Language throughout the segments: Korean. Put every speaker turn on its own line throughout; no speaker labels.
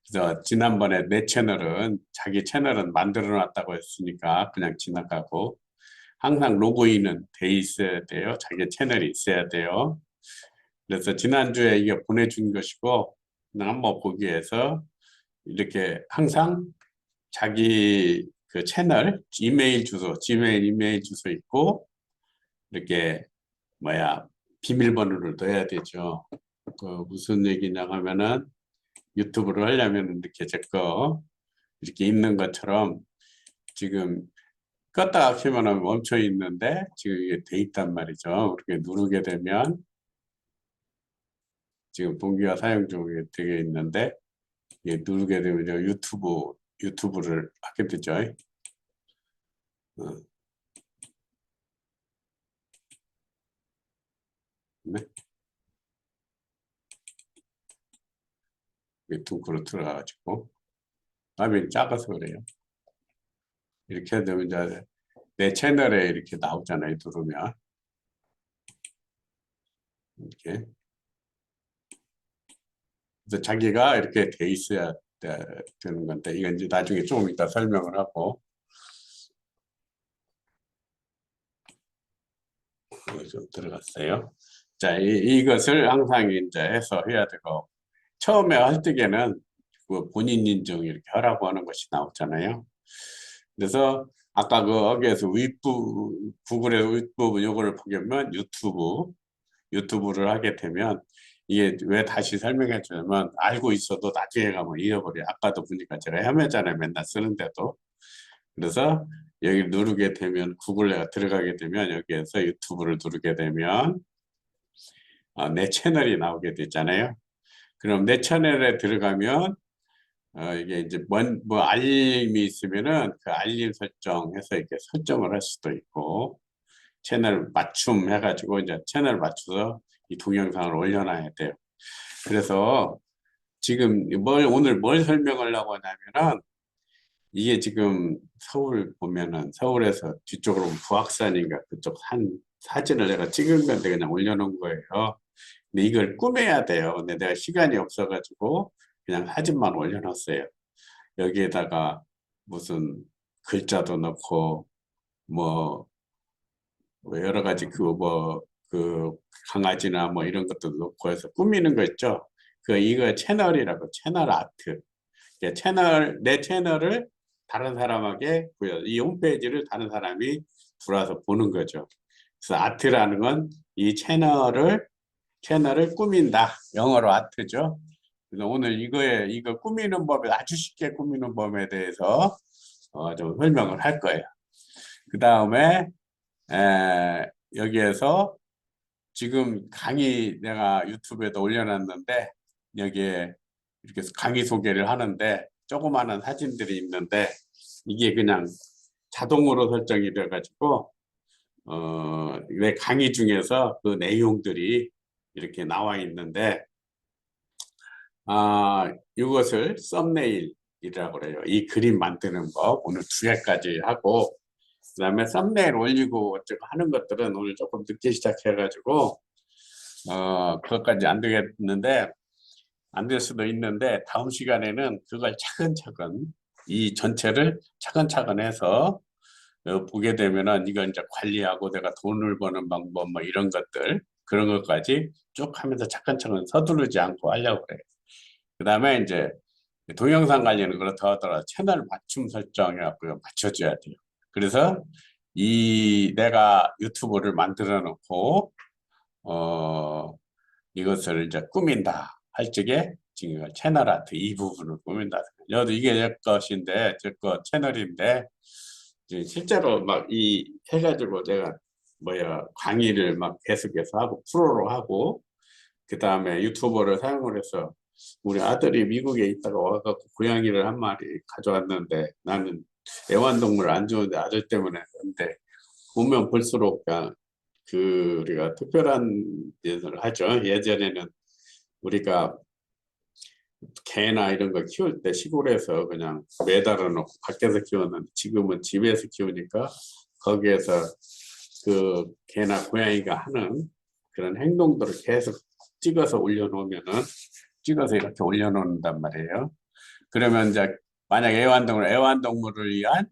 그래서 지난번에 내 채널은 자기 채널은 만들어 놨다고 했으니까 그냥 지나가고 항상 로그인은 돼 있어야 돼요. 자기 채널이 있어야 돼요. 그래서 지난주에 이게 보내준 것이고 그냥 한번 보기 위해서 이렇게 항상 자기 그 채널 이메일 주소, 지메일 이메일 주소 있고 이렇게 뭐야 비밀번호를 넣어야 되죠. 그 무슨 얘기냐 하면은 유튜브를 하려면 이렇게 제 거 이렇게 있는 것처럼 지금 껐다가 켜면 멈춰 있는데 지금 이게 돼 있단 말이죠. 그렇게 누르게 되면 지금 동기화 사용 중에 되어 있는데 이게 누르게 되면 유튜브를 하게 되죠. 어, 네. 유튜브로 들어가가지고 화면이 작아서 그래요. 이렇게 되면 이제 내 채널에 이렇게 나오잖아요. 누르면 이렇게 그래서 자기가 이렇게 돼 있어야 되는 건데 이건 이제 나중에 조금 이따 설명을 하고 좀 들어갔어요. 자, 이것을 항상 이제 해서 해야 되고 처음에 할 때에는 그 본인 인증 이렇게 하라고 하는 것이 나오잖아요. 그래서 아까 그 거기에서 구글에서 윗부분 요거를 보면 유튜브를 하게 되면 이게 왜 다시 설명해 주냐면 알고 있어도 나중에 가면 잃어버려요. 아까도 보니까 제가 헤매잖아요. 맨날 쓰는데도. 그래서 여기 누르게 되면 구글에 들어가게 되면 여기에서 유튜브를 누르게 되면 내 채널이 나오게 되잖아요. 그럼 내 채널에 들어가면 이게 이제 뭐 알림이 있으면은 그 알림 설정해서 이렇게 설정을 할 수도 있고 채널 맞춤 해가지고 이제 채널 맞춰서 이 동영상을 올려놔야 돼요. 그래서 지금 오늘 뭘 설명하려고 하냐면은 이게 지금 서울 보면은 서울에서 뒤쪽으로 보면 부악산인가 그쪽 산 사진을 내가 찍은 건데 그냥 올려놓은 거예요. 근데 이걸 꾸며야 돼요. 근데 내가 시간이 없어가지고 그냥 사진만 올려놨어요. 여기에다가 무슨 글자도 넣고 뭐 여러 가지 그 강아지나 뭐 이런 것도 넣고 해서 꾸미는 거 있죠. 이거 채널이라고 채널 아트. 내 채널을 다른 사람에게 이 홈페이지를 다른 사람이 들어와서 보는 거죠. 그래서 아트라는 건 이 채널을 꾸민다. 영어로 아트죠. 그래서 오늘 이거 꾸미는 법에 아주 쉽게 꾸미는 법에 대해서 좀 설명을 할 거예요. 그 다음에 여기에서 지금 강의 내가 유튜브에도 올려놨는데 여기에 이렇게 강의 소개를 하는데 조그마한 사진들이 있는데 이게 그냥 자동으로 설정이 돼가지고 내 강의 중에서 그 내용들이 이렇게 나와 있는데 이것을 썸네일이라고 그래요. 이 그림 만드는 법 오늘 2개까지 하고 그 다음에 썸네일 올리고 어쩌고 하는 것들은 오늘 조금 늦게 시작해가지고 그것까지 안 되겠는데 안 될 수도 있는데 다음 시간에는 그걸 차근차근 이 전체를 차근차근 해서 보게 되면은 이건 이제 관리하고 내가 돈을 버는 방법 뭐 이런 것들 그런 것까지 쭉 하면서 차근차근 서두르지 않고 하려고 그래요. 그 다음에 이제 동영상 관련은 그렇다 하더라도 채널 맞춤 설정해갖고 맞춰줘야 돼요. 그래서 내가 유튜브를 만들어 놓고 이것을 이제 꾸민다 할 적에 지금 채널 아트 이 부분을 꾸민다. 여도 이게 제 것인데 제 거 채널인데 이제 실제로 막 해가지고 제가 강의를 막 계속해서 하고 프로로 하고 그 다음에 유튜버를 사용을 해서 우리 아들이 미국에 있다가 와갖고 고양이를 한 마리 가져왔는데 나는 애완동물 안 좋은데 아들 때문에 근데 보면 볼수록 그냥 우리가 특별한 일을 하죠. 예전에는 우리가 개나 이런 거 키울 때 시골에서 그냥 매달아 놓고 밖에서 키웠는데 지금은 집에서 키우니까 거기에서 그 개나 고양이가 하는 그런 행동들을 계속 찍어서 올려놓으면은 찍어서 이렇게 올려놓는단 말이에요. 그러면 이제 만약 애완동물을 위한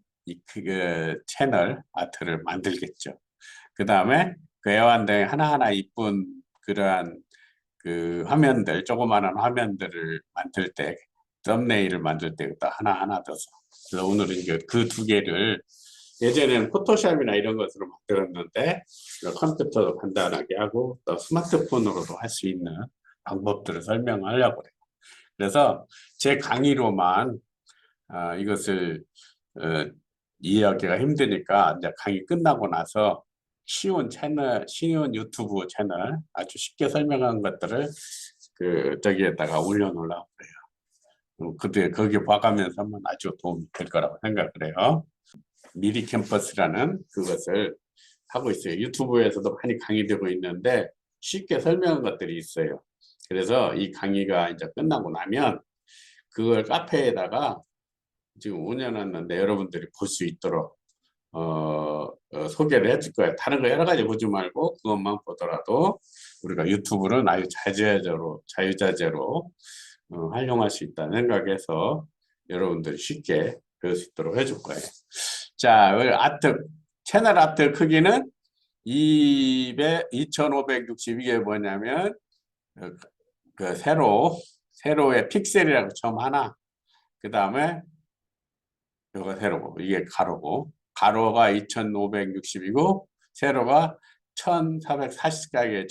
그 채널 아트를 만들겠죠. 그 다음에 그 애완동물 하나하나 이쁜 그러한 그 화면들, 조그마한 화면들을 만들 때, 썸네일을 만들 때 하나하나 더서. 그래서 오늘은 그 두 개를 예전에는 포토샵이나 이런 것으로 만들었는데 컴퓨터도 간단하게 하고 또 스마트폰으로도 할 수 있는 방법들을 설명하려고 그래요. 그래서 제 강의로만 이것을 이해하기가 힘드니까 이제 강의 끝나고 나서 쉬운 유튜브 채널 아주 쉽게 설명한 것들을 저기에다가 올려놓으려고 그래요. 그때 거기 봐가면서 하면 아주 도움이 될 거라고 생각을 해요. 미리 캠퍼스라는 그것을 하고 있어요. 유튜브에서도 많이 강의되고 있는데 쉽게 설명한 것들이 있어요. 그래서 이 강의가 이제 끝나고 나면 그걸 카페에다가 지금 5년 했는데 여러분들이 볼 수 있도록 소개를 해줄 거예요. 다른 거 여러 가지 보지 말고 그것만 보더라도 우리가 유튜브는 아주 자유자재로 활용할 수 있다는 생각에서 여러분들이 쉽게 배울 수 있도록 해줄 거예요. 자, 채널 아트 크기는 2560 이게 뭐냐면 그 세로의 픽셀이라고 처음 하나, 그 다음에 이거 세로고 이게 가로고, 가로가 2560이고 세로가 1440가지의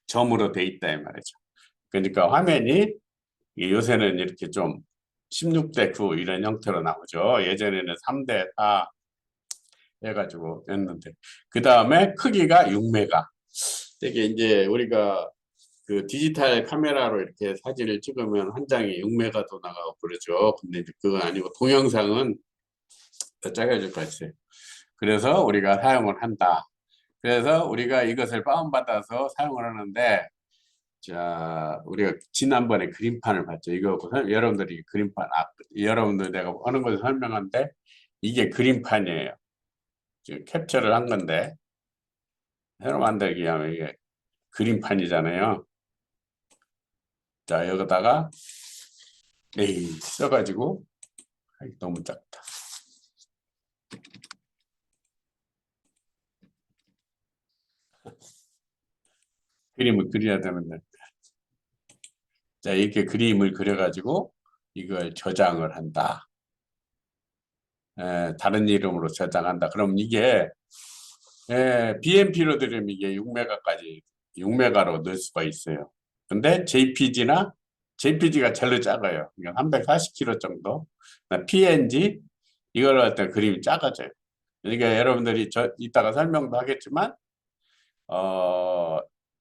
점으로 돼 있다 이 말이죠. 그러니까 화면이 요새는 이렇게 좀 16:9 이런 형태로 나오죠. 예전에는 3:4 해가지고 했는데, 그 다음에 크기가 6메가. 이게 이제 우리가 그 디지털 카메라로 이렇게 사진을 찍으면 한 장이 6메가도 나가고 그러죠. 근데 이제 그건 아니고 동영상은 더 작아질 것 같아요. 그래서 우리가 사용을 한다. 그래서 우리가 이것을 다운받아서 사용을 하는데, 자, 우리가 지난번에 그림판을 봤죠. 이거 여러분들이 그림판, 여러분들 내가 하는 것을 설명하는데 이게 그림판이에요. 지금 캡처를 한 건데, 새로 만들기 하면 이게 그림판이잖아요. 자, 여기다가 써가지고 너무 작다. 그림을 그려야 되는데, 자, 이렇게 그림을 그려가지고 이걸 저장을 한다. 다른 이름으로 저장한다. 그럼 이게 BMP로 들으면 이게 6메가로 넣을 수가 있어요. 근데 JPG가 제일 작아요. 그러니까 340kb 정도. PNG 이걸 할 때 그림이 작아져요. 그러니까 여러분들이 이따가 설명도 하겠지만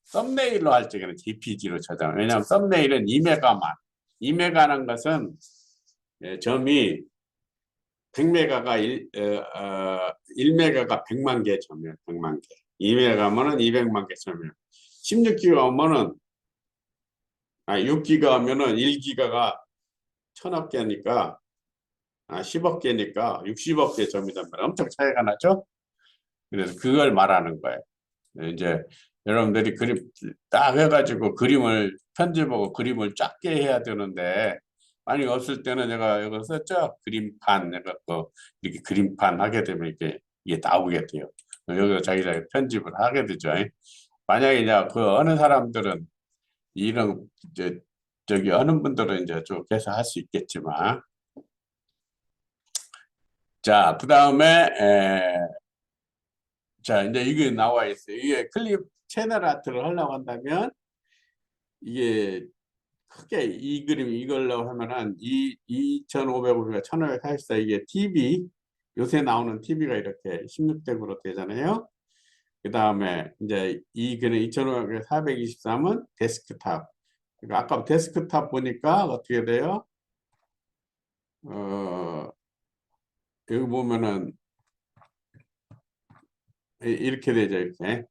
썸네일로 할 적에는 JPG로 저장. 왜냐하면 썸네일은 2메가만. 2메가라는 것은 점이 100메가가 1메가가 100만 개 점이에요. 100만 개. 2메가면은 200만 개 점이에요. 16기가 오면은 6기가 하면은 1기가가 1000억 개니까 10억 개니까 60억 개 점이란 말이에요. 엄청 차이가 나죠? 그래서 그걸 말하는 거예요. 이제 여러분들이 그림 딱 해가지고 그림을 편집하고 그림을 작게 해야 되는데 많이 없을 때는 제가 이거 썼죠. 그림판 해갖고 이렇게 그림판 하게 되면 이게 나오게 돼요. 여기서 자기가 편집을 하게 되죠. 만약에 이제 그 어느 사람들은 이런 저기 어느 분들은 이제 좀 계속 할 수 있겠지만, 자, 그 다음에 자, 이제 이게 나와 있어요. 이게 클립 채널 아트를 하려고 한다면 이게 크게 이 그림 이걸로 하면은 2550가 1544 이게 TV 요새 나오는 TV가 이렇게 16:9로 되잖아요. 그 다음에 이제 이 그림 2500 423은 데스크탑. 그러니까 아까 데스크탑 보니까 어떻게 돼요? 여기 보면은 이렇게 되죠. 이렇게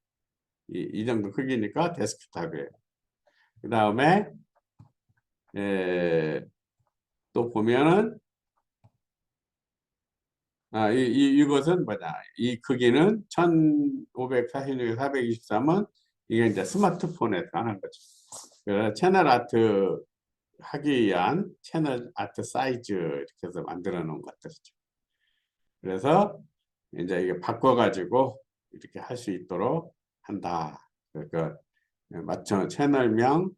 이 정도 크기니까 데스크탑이에요. 그 다음에 또 보면은 이것은 뭐냐? 이 크기는 1546, 423은 이게 이제 스마트폰에서 하는 거죠. 그래서 채널 아트 하기 위한 채널 아트 사이즈 이렇게 해서 만들어 놓은 것들이죠. 그래서 이제 이게 바꿔가지고 이렇게 할 수 있도록 한다. 그러니까 맞춰 채널명,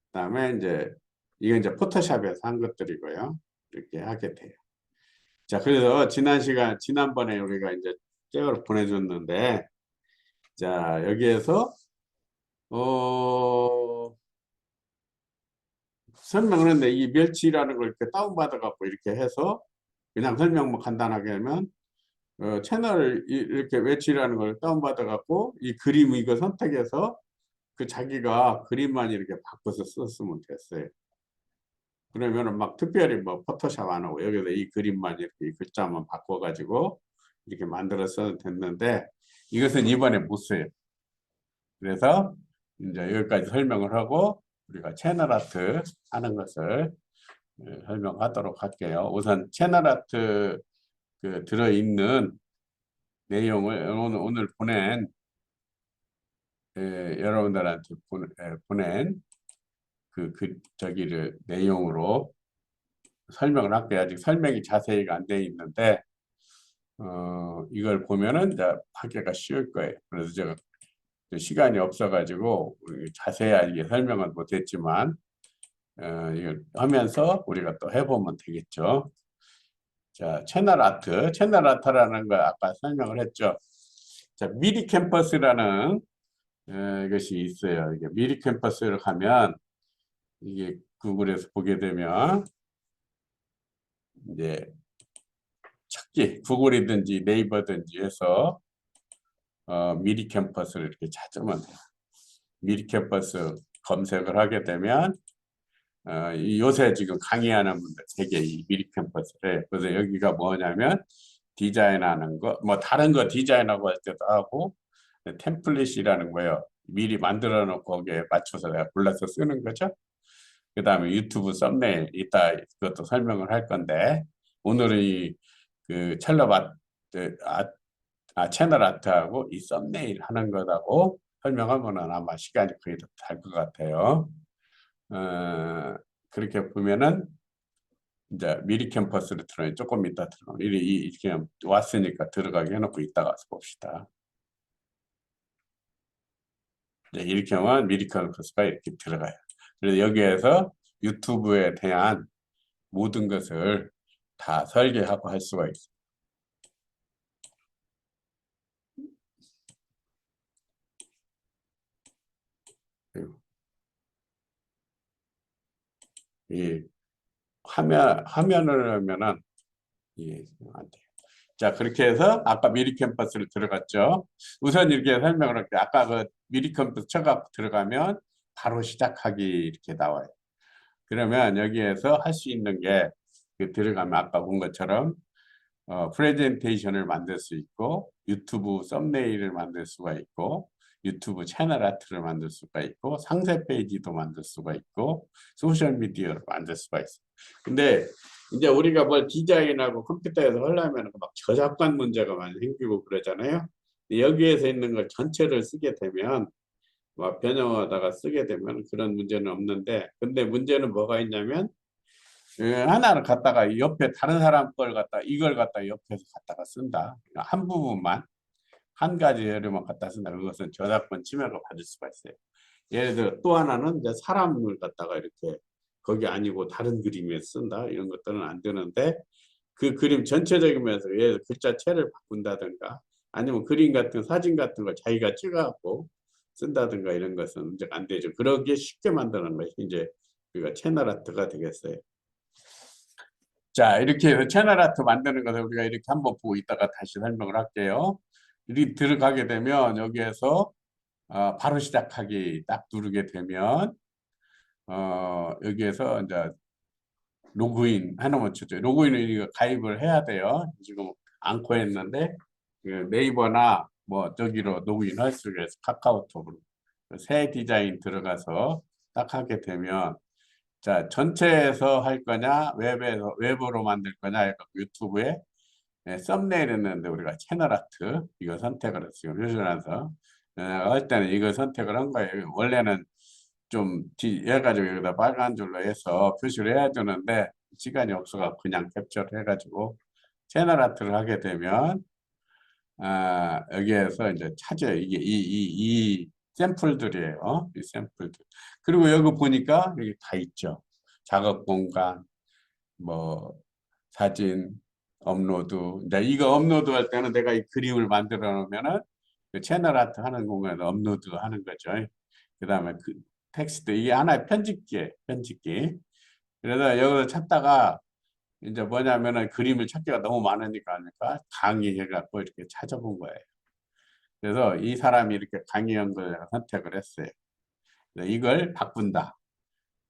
그다음에 이제 이건 이제 포토샵에서 한 것들이고요. 이렇게 하게 돼요. 자, 그래서 지난번에 우리가 이제 째어를 보내줬는데, 자, 여기에서 어 설명을 했는데 이 멸치라는 걸 이렇게 다운받아 갖고 이렇게 해서 그냥 설명 뭐 간단하게 하면 채널을 이렇게 멸치라는 걸 다운받아 갖고 이 그림 이거 선택해서 그 자기가 그림만 이렇게 바꿔서 썼으면 됐어요. 그러면은 막 특별히 뭐 포토샵 안 하고 여기서 이 그림만 이렇게 이 글자만 바꿔가지고 이렇게 만들어서 됐는데 이것은 이번에 못 써요. 그래서 이제 여기까지 설명을 하고 우리가 채널 아트 하는 것을 설명하도록 할게요. 우선 채널 아트 그 들어있는 내용을 오늘 보낸 여러분들한테 보낸 저기를 내용으로 설명을 할게요. 아직 설명이 자세히가 안 돼 있는데 이걸 보면은 이제 하기가 쉬울 거예요. 그래서 제가 시간이 없어가지고 자세하게 설명은 못했지만 이걸 하면서 우리가 또 해보면 되겠죠. 자, 채널 아트라는 거 아까 설명을 했죠. 자, 미리 캠퍼스라는 것이 있어요. 이게 미리 캠퍼스를 하면 이게 구글에서 보게 되면 이제 찾기 구글이든지 네이버든지 해서 미리 캠퍼스를 이렇게 찾으면 돼요. 미리 캠퍼스 검색을 하게 되면 요새 지금 강의하는 분들 되게 이 미리 캠퍼스를 그래서 여기가 뭐냐면 디자인하는 거 뭐 다른 거 디자인하고 할 때도 하고 템플릿이라는 거예요. 미리 만들어 놓고 거기에 맞춰서 내가 골라서 쓰는 거죠. 그 다음에 유튜브 썸네일 이따 그것도 설명을 할 건데 오늘은 이그 채널 아트하고 이 썸네일 하는 거라고 설명하면은 아마 시간이 거의 달 것 같아요. 그렇게 보면은 이제 미리 캠퍼스를 들어요. 조금 이따 들어. 이렇게 왔으니까 들어가게 해놓고 이따 가서 봅시다. 이렇게 하면 미리 캠퍼스가 이렇게 들어가요. 그래서 여기에서 유튜브에 대한 모든 것을 다 설계하고 할 수가 있어요. 이 화면을 하면은 안 돼요. 자, 그렇게 해서 아까 미리 캠퍼스를 들어갔죠. 우선 이렇게 설명을 할게요. 아까 그 미리 캠퍼스 쳐갖고 들어가면 바로 시작하기 이렇게 나와요. 그러면 여기에서 할 수 있는 게 들어가면 아까 본 것처럼 프레젠테이션을 만들 수 있고 유튜브 썸네일을 만들 수가 있고 유튜브 채널 아트를 만들 수가 있고 상세 페이지도 만들 수가 있고 소셜 미디어를 만들 수가 있어요. 근데 이제 우리가 뭘 디자인하고 컴퓨터에서 하려면 막 저작권 문제가 많이 생기고 그러잖아요. 여기에서 있는 걸 전체를 쓰게 되면 막 변형하다가 쓰게 되면 그런 문제는 없는데 근데 문제는 뭐가 있냐면 하나를 갖다가 옆에 다른 사람 걸 갖다 이걸 갖다 옆에서 갖다가 쓴다. 한 부분만 한 가지 예로만 갖다 쓴다. 그것은 저작권 침해가 받을 수가 있어요. 예를 들어 또 하나는 이제 사람을 갖다가 이렇게 거기 아니고 다른 그림에 쓴다. 이런 것들은 안 되는데 그 그림 전체적인 면에서 예를 들어 글자체를 바꾼다든가 아니면 그림 같은 사진 같은 걸 자기가 찍어갖고 쓴다든가 이런 것은 이제 안 되죠. 그러기에 쉽게 만드는 것이 이제 우리가 채널 아트가 되겠어요. 자, 이렇게 해서 채널 아트 만드는 것을 우리가 이렇게 한번 보고 있다가 다시 설명을 할게요. 이렇게 들어가게 되면 여기에서 바로 시작하기 딱 누르게 되면 여기에서 이제 로그인 하나만 쳐줘요. 로그인을 이거 가입을 해야 돼요. 지금 않고 했는데 네이버나 뭐 저기로 로그인 할 수가 있어요. 카카오톡으로. 새 디자인 들어가서 딱 하게 되면 자, 전체에서 할 거냐, 웹으로 만들 거냐, 유튜브에 썸네일 했는데 우리가 채널 아트 이거 선택을 했어요. 표준화서 할 때는 이걸 선택을 한 거예요. 원래는 좀 해가지고 여기다 빨간 줄로 해서 표시를 해야 되는데 시간이 없어서 그냥 캡처를 해가지고 채널 아트를 하게 되면 여기에서 이제 찾아요. 이게 이 샘플들이에요. 이 샘플들. 그리고 여기 보니까 여기 다 있죠. 작업 공간, 뭐 사진, 업로드. 이제 이거 업로드 할 때는 내가 이 그림을 만들어 놓으면은 그 채널 아트 하는 공간에 업로드 하는 거죠. 그 다음에 그 텍스트 이게 하나의 편집기예요. 편집기. 그래서 여기서 찾다가 이제 뭐냐면은 그림을 찾기가 너무 많으니까 하니까 강의해갖고 이렇게 찾아본 거예요. 그래서 이 사람이 이렇게 강의한 걸 선택을 했어요. 그래서 이걸 바꾼다.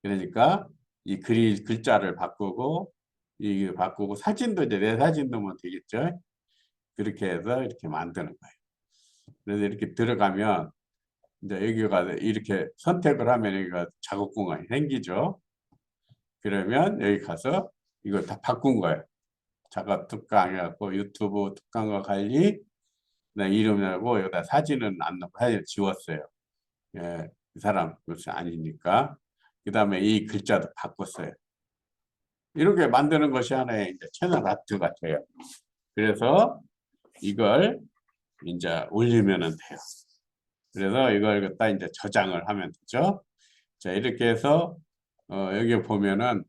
그러니까 이 글자를 바꾸고 이 바꾸고 사진도 이제 내 사진 넣으면 되겠죠. 그렇게 해서 이렇게 만드는 거예요. 그래서 이렇게 들어가면 이제 여기가 이렇게 선택을 하면 여기가 작업 공간이 생기죠. 그러면 여기 가서 이걸 다 바꾼 거예요. 작업 특강 해갖고 유튜브 특강과 관리 이름하고 여기다 사진은 안 넣고 사진 지웠어요. 예, 그 사람 것이 아니니까. 그 다음에 이 글자도 바꿨어요. 이렇게 만드는 것이 하나의 이제 채널 아트 같아요. 그래서 이걸 이제 올리면은 돼요. 그래서 이걸 갖다 이제 저장을 하면 되죠. 자, 이렇게 해서 여기 보면은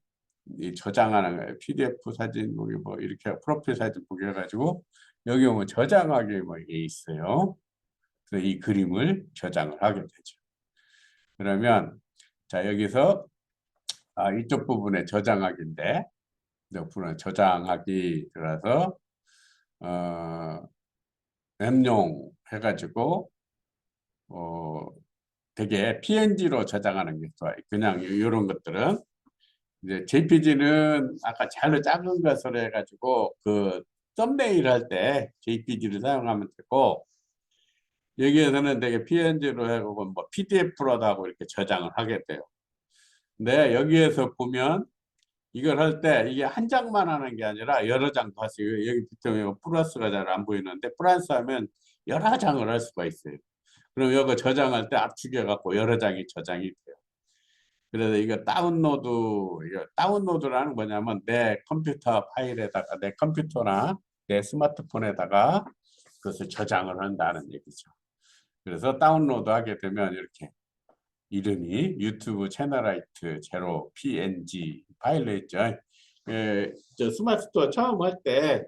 이 저장하는 거예요. PDF 사진 보기 뭐 이렇게 프로필 사진 보기 해가지고 여기 오면 저장하기 뭐 이게 있어요. 그래서 이 그림을 저장을 하게 되죠. 그러면 자 여기서 이쪽 부분에 저장하기인데 이쪽 부분에 저장하기 들어서 웹용 해가지고 되게 PNG로 저장하는 게 좋아요. 그냥 이런 것들은 이제 JPG는 아까 잘로 작은 것으로 해가지고 그 썸네일 할 때 JPG를 사용하면 되고 여기에서는 되게 PNG로 해고 뭐 PDF로도 하고 이렇게 저장을 하게 돼요. 근데 여기에서 보면 이걸 할 때 이게 한 장만 하는 게 아니라 여러 장도 할 수 있어요. 여기 비트면 플러스가 잘 안 보이는데 플러스 하면 여러 장을 할 수가 있어요. 그럼 이거 저장할 때 압축해 갖고 여러 장이 저장이 돼요. 그래서 이거 다운로드, 이거 다운로드라는 뭐냐면 내 컴퓨터 파일에다가 내 컴퓨터나 내 스마트폰에다가 그것을 저장을 한다는 얘기죠. 그래서 다운로드 하게 되면 이렇게 이름이 유튜브 채널라이트 제로 png 파일로 있죠. 저 스마트 스토어 처음 할 때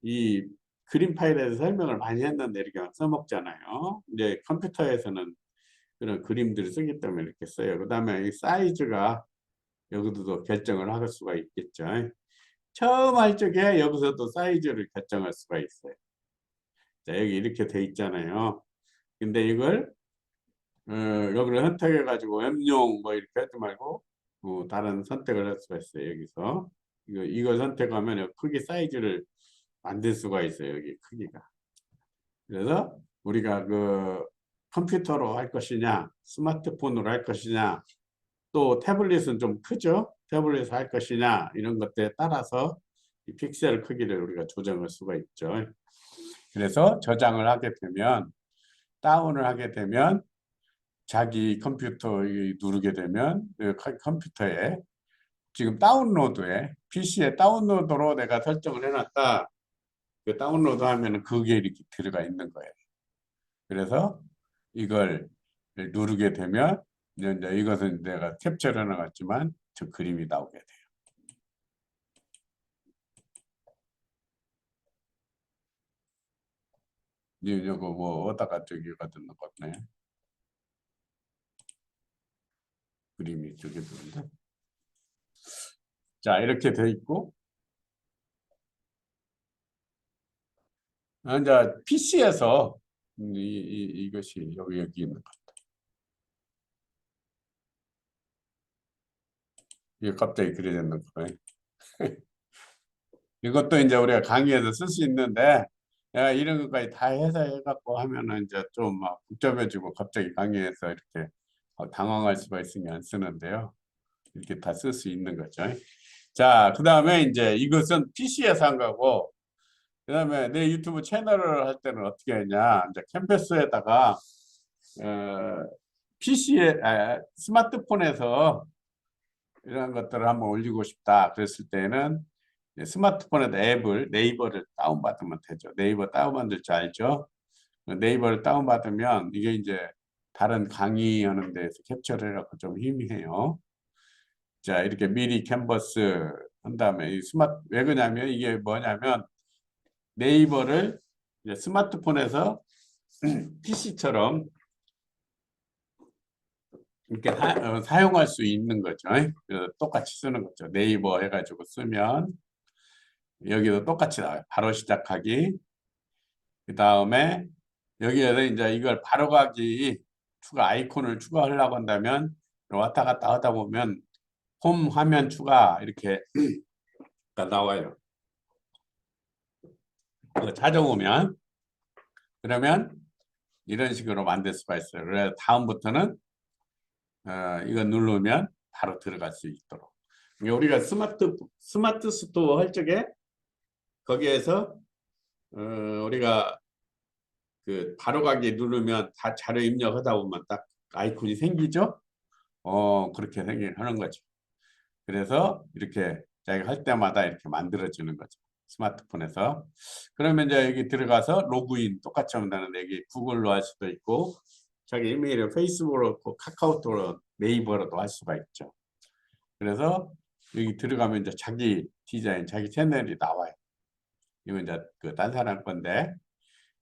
이 그림 파일에서 설명을 많이 했는데 이렇게 막 써먹잖아요. 이제 컴퓨터에서는 그런 그림들을 쓰기 때문에 이렇게 써요. 그 다음에 이 사이즈가 여기서도 결정을 할 수가 있겠죠. 처음 할 적에 여기서도 사이즈를 결정할 수가 있어요. 자, 여기 이렇게 돼 있잖아요. 근데 이걸 여기를 선택해 가지고 M용 뭐 이렇게 하지 말고 다른 선택을 할 수가 있어요. 여기서 이거 선택하면 크기 사이즈를 만들 수가 있어요. 여기 크기가. 그래서 우리가 그 컴퓨터로 할 것이냐 스마트폰으로 할 것이냐 또 태블릿은 좀 크죠. 태블릿 할 것이냐 이런 것들에 따라서 이 픽셀 크기를 우리가 조정할 수가 있죠. 그래서 저장을 하게 되면 다운을 하게 되면 자기 컴퓨터에 누르게 되면 컴퓨터에 지금 다운로드에 PC에 다운로드로 내가 설정을 해놨다. 그 다운로드 하면은 그게 이렇게 들어가 있는 거예요. 그래서 이걸 누르게 되면 이제 이것은 내가 캡처를 해놨지만 저 그림이 나오게 돼요. 이거 뭐 어디다가 저기가 듣는 것 같네. 그림이 저기 있는데. 자 이렇게 돼 있고 이제 PC에서 이것이 여기 있는 것. 이게 갑자기 그래 되는 거예요. 이것도 이제 우리가 강의에서 쓸 수 있는데 야, 이런 것까지 다 해서 해갖고 하면은 이제 좀 막 복잡해지고 갑자기 강의에서 이렇게 당황할 수가 있으니 안 쓰는데요. 이렇게 다 쓸 수 있는 거죠. 자, 그 다음에 이제 이것은 PC에서 한 거고, 그 다음에 내 유튜브 채널을 할 때는 어떻게 했냐. 이제 캔버스에다가, PC에 스마트폰에서 이런 것들을 한번 올리고 싶다 그랬을 때는 스마트폰에도 앱을 네이버를 다운받으면 되죠. 네이버 다운받을 줄 알죠? 네이버를 다운받으면 이게 이제 다른 강의하는 데에서 캡처를 해갖고 좀 희미해요. 자, 이렇게 미리 캔버스 한 다음에 이 스마트, 왜 그러냐면 이게 뭐냐면 네이버를 이제 스마트폰에서 PC처럼 이렇게 사용할 수 있는 거죠. 그래서 똑같이 쓰는 거죠. 네이버 해가지고 쓰면 여기도 똑같이 나와요. 바로 시작하기. 그 다음에 여기에서 이제 이걸 바로 가기 추가 아이콘을 추가하려고 한다면 왔다 갔다 하다 보면 홈 화면 추가 이렇게 나와요. 그거 찾아보면 그러면 이런 식으로 만들 수가 있어요. 그래서 다음부터는 이거 누르면 바로 들어갈 수 있도록. 그러니까 우리가 스마트 스토어 할 적에 거기에서 우리가 그 바로 가기 누르면 다 자료 입력하다 보면 딱 아이콘이 생기죠. 그렇게 하는 거죠. 그래서 이렇게 자기가 할 때마다 이렇게 만들어주는 거죠. 스마트폰에서. 그러면 이제 여기 들어가서 로그인 똑같이 하면 여기 구글로 할 수도 있고 자기 이메일을 페이스북으로 카카오톡으로 네이버로도 할 수가 있죠. 그래서 여기 들어가면 이제 자기 디자인, 자기 채널이 나와요. 이건 이제 그 딴 사람 건데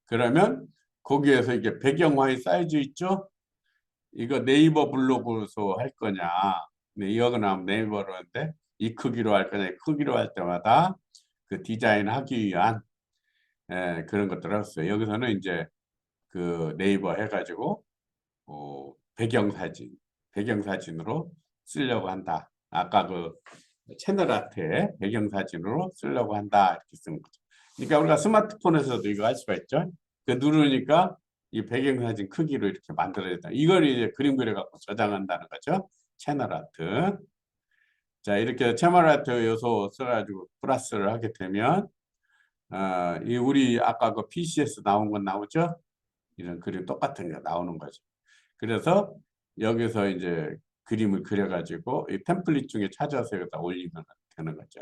그러면 거기에서 이게 배경화의 사이즈 있죠? 이거 네이버 블로그에서 할 거냐? 네, 이거는 네이버로 하는데 이 크기로 할 거냐? 이 크기로 할 때마다 그 디자인 하기 위한 그런 것들을 했어요. 여기서는 이제 그 네이버 해가지고 배경사진으로 쓰려고 한다. 아까 그 채널 아트에 배경사진으로 쓰려고 한다. 이렇게 쓰는 거죠. 그러니까 우리가 스마트폰에서도 이거 할 수가 있죠. 그 누르니까 이 배경사진 크기로 이렇게 만들어야 된다. 이걸 이제 그림 그려갖고 저장한다는 거죠. 채널 아트. 자, 이렇게 채널 아트 요소 써가지고 플러스를 하게 되면, 이 우리 아까 그 PC에서 나온 건 나오죠? 이런 그림 똑같은 게 나오는 거죠. 그래서 여기서 이제 그림을 그려가지고 이 템플릿 중에 찾아서 여기다 올리면 되는 거죠.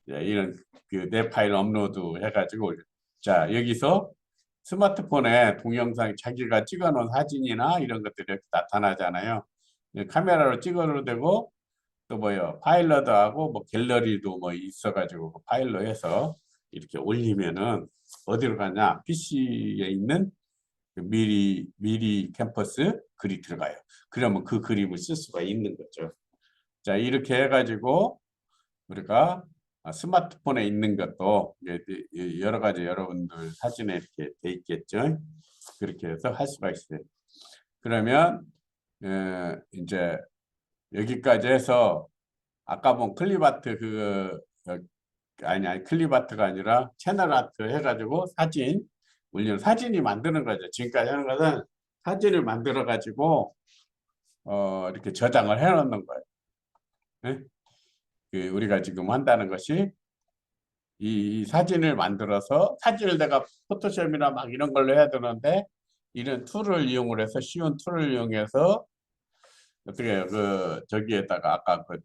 이런 그 내 파일 업로드 해가지고 자 여기서 스마트폰에 동영상 자기가 찍어놓은 사진이나 이런 것들이 이렇게 나타나잖아요. 카메라로 찍어도 되고 또 뭐요 파일러도 하고 뭐 갤러리도 뭐 있어가지고 그 파일로 해서 이렇게 올리면은 어디로 가냐 PC에 있는 그 미리 캠퍼스 글이 들어가요. 그러면 그 그림을 쓸 수가 있는 거죠. 자 이렇게 해가지고 우리가 스마트폰에 있는 것도 여러 가지 여러분들 사진에 이렇게 돼 있겠죠. 그렇게 해서 할 수가 있어요. 그러면 이제 여기까지 해서 아까 본 클립아트 아니 클립아트가 아니라 채널 아트 해가지고 사진 올리는 사진이 만드는 거죠. 지금까지 하는 것은 사진을 만들어 가지고 이렇게 저장을 해 놓는 거예요. 네? 그 우리가 지금 한다는 것이 이 사진을 만들어서 사진을 내가 포토샵이나 막 이런 걸로 해야 되는데 이런 툴을 이용을 해서 쉬운 툴을 이용해서 어떻게 그 저기에다가 아까 그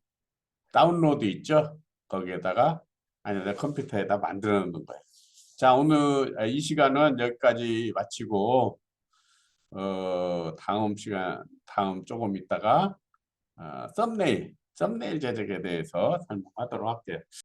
다운로드 있죠? 거기에다가 아니 내 컴퓨터에다 만들어 놓는 거예요. 자 오늘 이 시간은 여기까지 마치고 다음 조금 있다가 썸네일 제작에 대해서 설명하도록 할게요.